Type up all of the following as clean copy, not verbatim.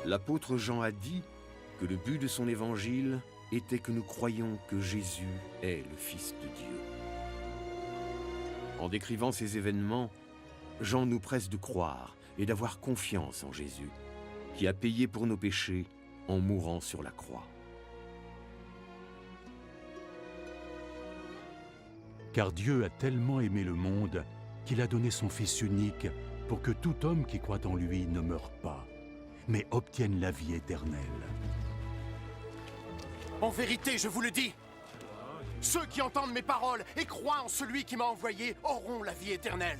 L'apôtre Jean a dit que le but de son évangile était que nous croyions que Jésus est le Fils de Dieu. En décrivant ces événements, Jean nous presse de croire et d'avoir confiance en Jésus, qui a payé pour nos péchés en mourant sur la croix. Car Dieu a tellement aimé le monde qu'il a donné son Fils unique pour que tout homme qui croit en lui ne meure pas, mais obtienne la vie éternelle. En vérité, je vous le dis, ceux qui entendent mes paroles et croient en celui qui m'a envoyé auront la vie éternelle.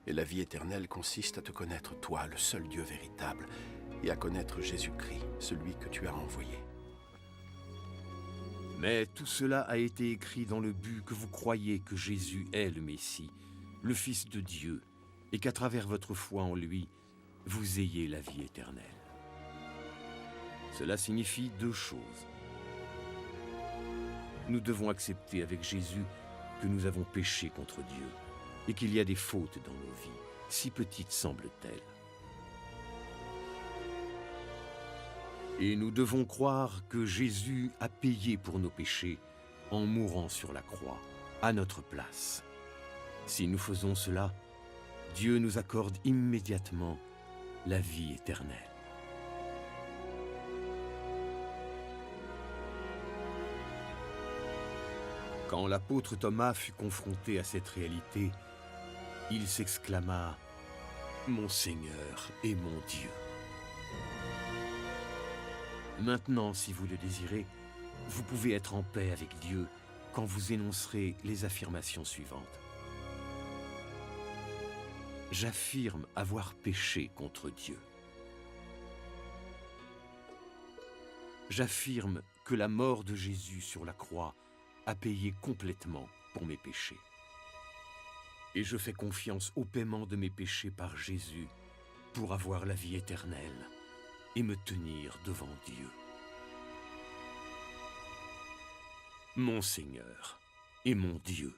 Et la vie éternelle consiste à te connaître, toi, le seul Dieu véritable, et à connaître Jésus-Christ, celui que tu as envoyé. Mais tout cela a été écrit dans le but que vous croyiez que Jésus est le Messie, le Fils de Dieu, et qu'à travers votre foi en lui, vous ayez la vie éternelle. Cela signifie deux choses. Nous devons accepter avec Jésus que nous avons péché contre Dieu et qu'il y a des fautes dans nos vies, si petites semblent-elles. Et nous devons croire que Jésus a payé pour nos péchés en mourant sur la croix, à notre place. Si nous faisons cela, Dieu nous accorde immédiatement la vie éternelle. Quand l'apôtre Thomas fut confronté à cette réalité, il s'exclama « Mon Seigneur et mon Dieu ». Maintenant, si vous le désirez, vous pouvez être en paix avec Dieu quand vous énoncerez les affirmations suivantes. J'affirme avoir péché contre Dieu. J'affirme que la mort de Jésus sur la croix a payé complètement pour mes péchés. Et je fais confiance au paiement de mes péchés par Jésus pour avoir la vie éternelle et me tenir devant Dieu. Mon Seigneur et mon Dieu.